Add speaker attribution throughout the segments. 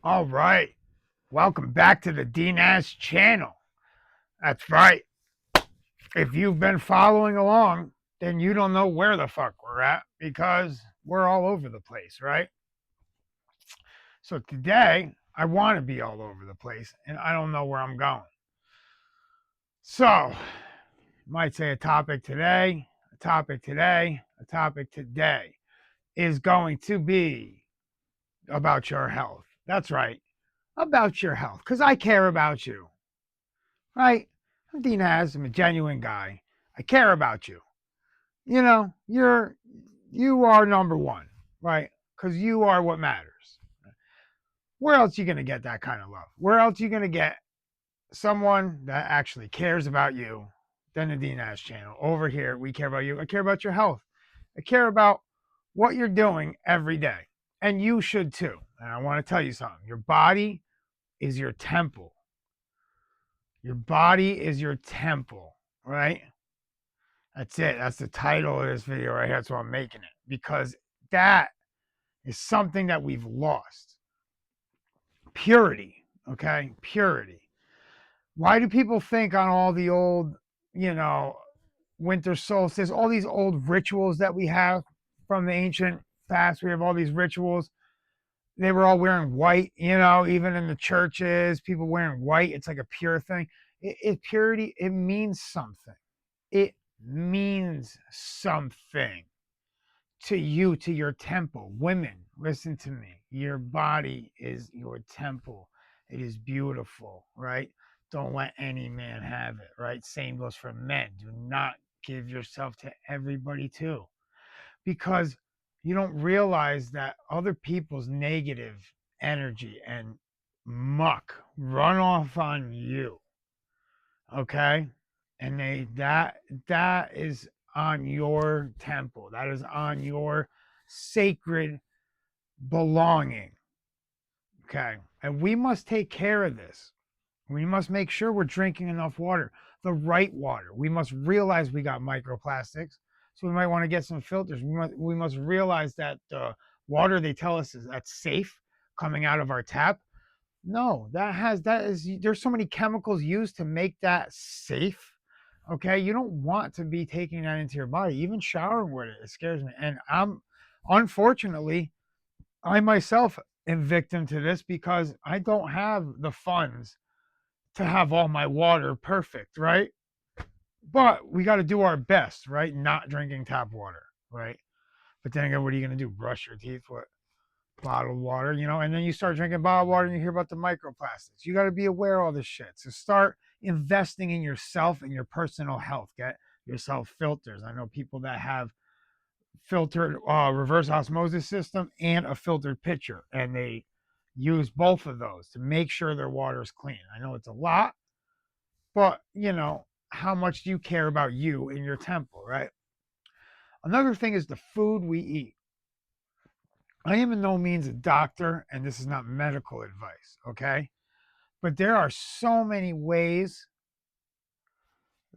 Speaker 1: All right. Welcome back to the TheDnazChannel. That's right. If you've been following along, then you don't know where the fuck we're at because we're all over the place, right? So today, I want to be all over the place and I don't know where I'm going. So, you might say a topic today is going to be about your health. That's right, about your health because I care about you. Right? I'm Dean Has. I'm a genuine guy. I care about you. You know, you are number one, right? Because you are what matters. Where else are you gonna get that kind of love? Where else are you gonna get someone that actually cares about you than the TheDnazChannel? Over here, we care about you. I care about your health. I care about what you're doing every day, and you should too. And I want to tell you something. Your body is your temple. Your body is your temple, right? That's it. That's the title of this video right here. That's why I'm making it. Because that is something that we've lost. Purity. Okay? Purity. Why do people think on all the old, you know, winter solstice, all these old rituals that we have from the ancient past? We have all these rituals. They were all wearing white, even in the churches, people wearing white. It's like a pure thing. Purity, it means something. It means something to you, to your temple. Women, listen to me. Your body is your temple. It is beautiful, right? Don't let any man have it, right? Same goes for men. Do not give yourself to everybody, too, because you don't realize that other people's negative energy and muck run off on you, okay? And that is on your temple. That is on your sacred belonging. Okay. And we must take care of this. We must make sure we're drinking enough water, the right water. We must realize we got microplastics. So we might want to get some filters. We must realize that the water they tell us is that's safe coming out of our tap. No, there's so many chemicals used to make that safe. Okay, you don't want to be taking that into your body. Even showering with it scares me. And unfortunately, I myself am victim to this because I don't have the funds to have all my water perfect, right? But we got to do our best, right? Not drinking tap water, right? But then again, what are you going to do? Brush your teeth with bottled water, and then you start drinking bottled water and you hear about the microplastics. You got to be aware of all this shit. So start investing in yourself and your personal health. Get yourself filters. I know people that have filtered reverse osmosis system and a filtered pitcher, and they use both of those to make sure their water is clean. I know it's a lot, but how much do you care about you in your temple, right? Another thing is the food we eat. I am in no means a doctor, and this is not medical advice, okay? But there are so many ways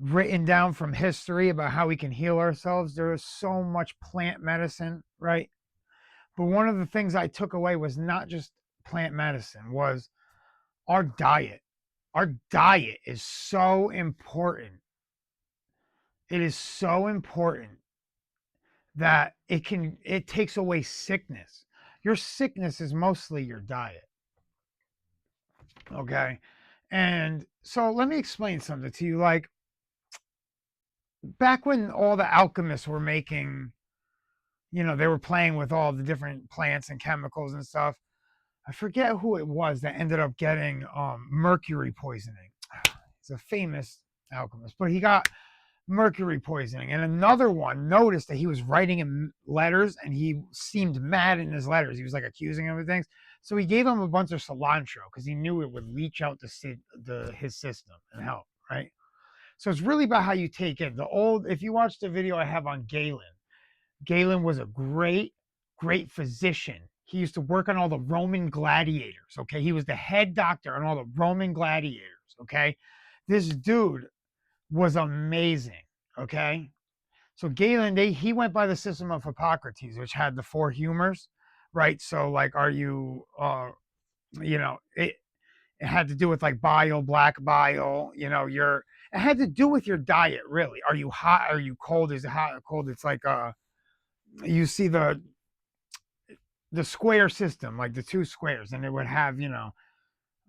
Speaker 1: written down from history about how we can heal ourselves. There is so much plant medicine, right? But one of the things I took away was not just plant medicine, was our diet. Our diet is so important. It is so important that it takes away sickness. Your sickness is mostly your diet. Okay. And so let me explain something to you. Like back when all the alchemists were making, they were playing with all the different plants and chemicals and stuff. I forget who it was that ended up getting mercury poisoning. It's a famous alchemist, but he got mercury poisoning. And another one noticed that he was writing him letters and he seemed mad in his letters. He was like accusing him of things. So he gave him a bunch of cilantro because he knew it would leach out his system and help, right? So it's really about how you take it. If you watch the video I have on Galen was a great, great physician. He used to work on all the Roman gladiators, okay? He was the head doctor on all the Roman gladiators, okay? This dude was amazing, okay? So Galen, he went by the system of Hippocrates, which had the four humors, right? So like, are you it had to do with like bile, black bile. It had to do with your diet, really. Are you hot? Are you cold? Is it hot or cold? It's like you see the square system, like the two squares, and it would have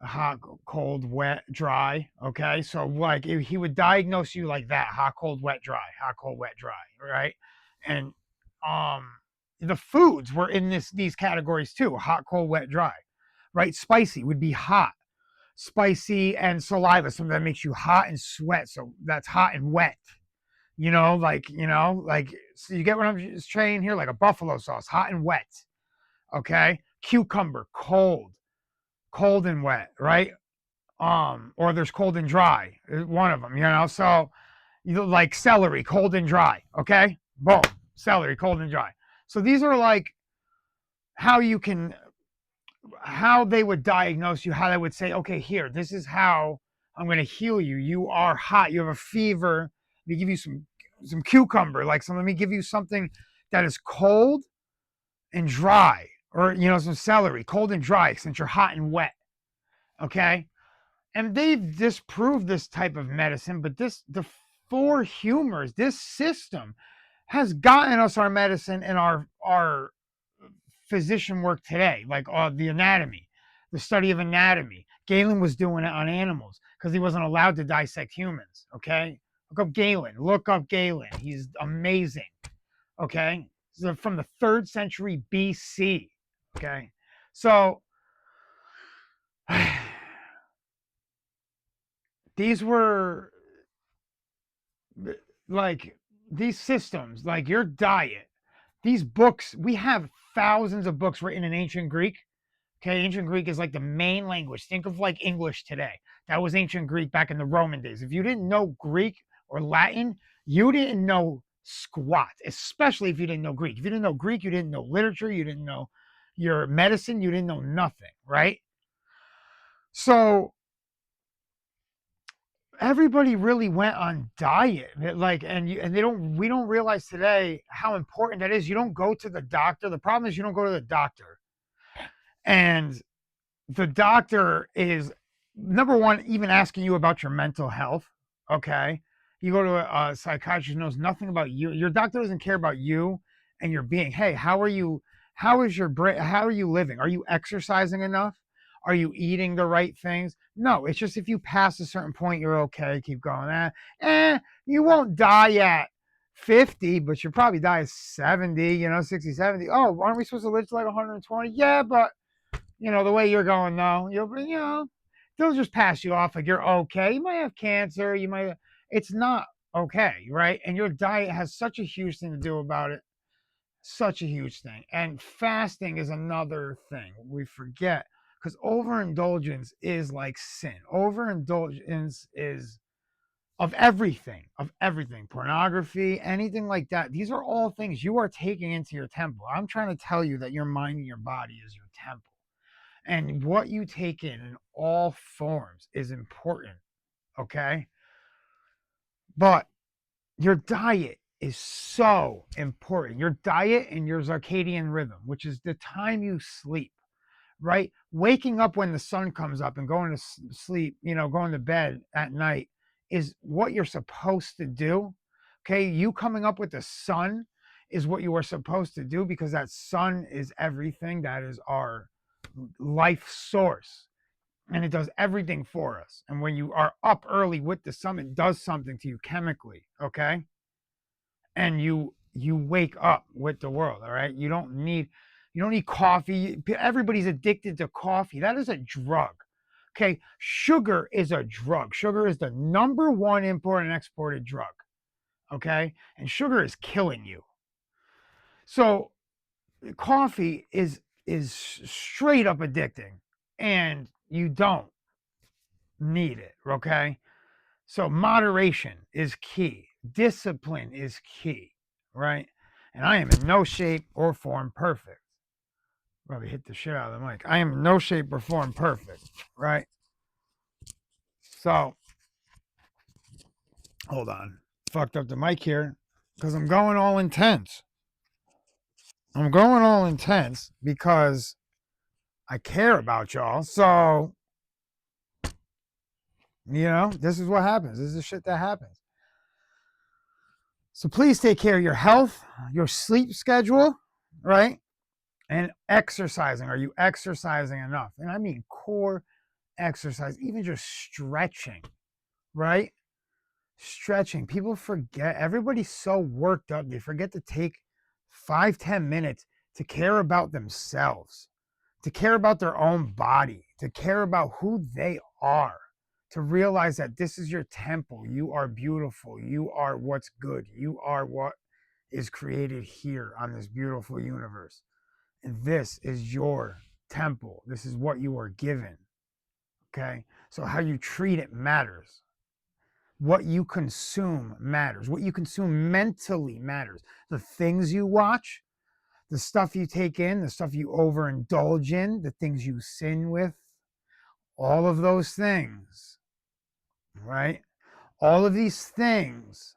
Speaker 1: hot, cold, wet, dry. Okay, so like he would diagnose you like that: hot, cold, wet, dry, hot, cold, wet, dry, right? And um, the foods were in these categories too: hot, cold, wet, dry, right? Spicy would be hot, spicy, and saliva, something that makes you hot and sweat. So that's hot and wet. Like so you get what I'm saying here, like a buffalo sauce, hot and wet. Okay, cucumber, cold and wet, right? Or there's cold and dry, one of them, so like celery, cold and dry. Okay, boom, celery, cold and dry. So these are like how you can how they would diagnose you, how they would say, okay, here, this is how I'm going to heal you. You are hot, you have a fever. Let me give you some cucumber, like let me give you something that is cold and dry, or some celery, cold and dry, since you're hot and wet. Okay, and they've disproved this type of medicine, but the four humors, this system has gotten us our medicine and our physician work today, like the anatomy, the study of anatomy. Galen was doing it on animals because he wasn't allowed to dissect humans. Okay, look up Galen. Look up Galen. He's amazing. Okay, so from the 3rd century BC. Okay, so these were like these systems, like your diet, these books. We have thousands of books written in ancient Greek. Okay, ancient Greek is like the main language. Think of like English today. That was ancient Greek back in the Roman days. If you didn't know Greek or Latin, you didn't know squat, especially if you didn't know Greek. If you didn't know Greek, you didn't know literature, you didn't know your medicine, you didn't know nothing, right? So everybody really went on diet, like, and we don't realize today how important that is. You don't go to the doctor. The problem is you don't go to the doctor, and the doctor is, number one, even asking you about your mental health. Okay, you go to a psychiatrist who knows nothing about you. Your doctor doesn't care about you and your being. Hey, how are you? How is your brain? How are you living? Are you exercising enough? Are you eating the right things? No, it's just if you pass a certain point, you're okay. Keep going. You won't die at 50, but you'll probably die at 70, 60, 70. Oh, aren't we supposed to live to like 120? Yeah, but the way you're going though, they'll just pass you off like you're okay. You might have cancer. It's not okay, right? And your diet has such a huge thing to do about it. Such a huge thing. And fasting is another thing we forget because overindulgence is like sin. Overindulgence is of everything, pornography, anything like that. These are all things you are taking into your temple. I'm trying to tell you that your mind and your body is your temple. And what you take in all forms is important, okay? But your diet is so important. Your diet and your circadian rhythm, which is the time you sleep, right? Waking up when the sun comes up and going to sleep, going to bed at night is what you're supposed to do. Okay, you coming up with the sun is what you are supposed to do because that sun is everything. That is our life source, and it does everything for us. And when you are up early with the sun, it does something to you chemically. Okay, and you wake up with the world. All right, you don't need coffee. Everybody's addicted to coffee. That is a drug. Okay, sugar is a drug. Sugar is the number one import and exported drug. Okay, and sugar is killing you. So coffee is straight up addicting, and you don't need it. Okay, so moderation is key. Discipline is key, right? And I am in no shape or form perfect. Probably hit the shit out of the mic. I am in no shape or form perfect, right? So, hold on. Fucked up the mic here because I'm going all intense. I'm going all intense because I care about y'all. So, this is what happens. This is the shit that happens. So please take care of your health, your sleep schedule, right? And exercising. Are you exercising enough? And I mean core exercise, even just stretching, right? Stretching. People forget, everybody's so worked up, they forget to take 5-10 minutes to care about themselves, to care about their own body, to care about who they are, to realize that this is your temple. You are beautiful. You are what's good. You are what is created here on this beautiful universe. And this is your temple. This is what you are given. Okay? So how you treat it matters. What you consume matters. What you consume mentally matters. The things you watch, the stuff you take in, the stuff you overindulge in, the things you sin with, all of those things, right? All of these things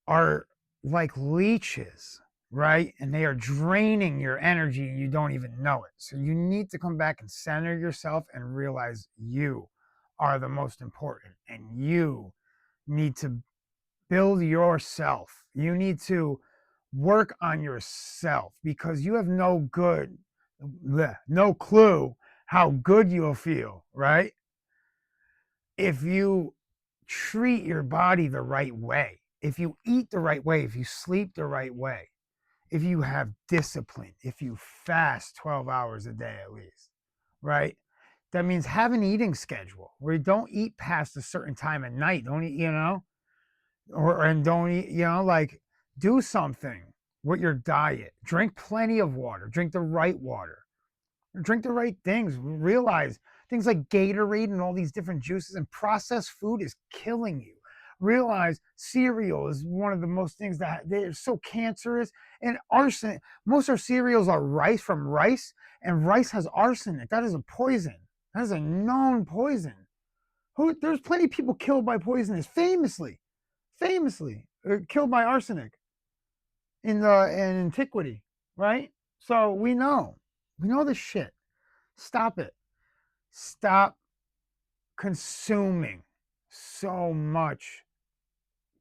Speaker 1: are like leeches, right? And they are draining your energy and you don't even know it. So you need to come back and center yourself and realize you are the most important and you need to build yourself. You need to work on yourself because you have no clue how good you'll feel, right? If you treat your body the right way, if you eat the right way, if you sleep the right way, if you have discipline, if you fast 12 hours a day at least, right? That means have an eating schedule where you don't eat past a certain time at night. Don't eat, and don't eat, like do something with your diet. Drink plenty of water. Drink the right water. Drink the right things. Realize things like Gatorade and all these different juices and processed food is killing you. Realize cereal is one of the most things that they're so cancerous. And arsenic. Most of our cereals are from rice, and rice has arsenic. That is a poison. That is a known poison. There's plenty of people killed by poisons, famously killed by arsenic in antiquity, right? So we know this shit. Stop it. Stop consuming so much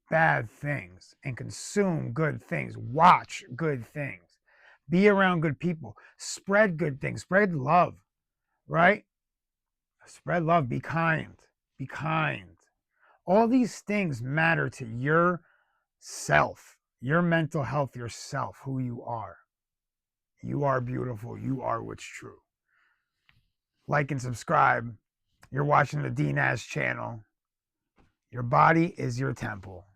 Speaker 1: bad things and consume good things. Watch good things. Be around good people. Spread good things. Spread love, right? Spread love. Be kind. Be kind. All these things matter to yourself, your mental health, yourself, who you are. You are beautiful. You are what's true. Like and subscribe. You're watching the DNaz channel. Your body is your temple.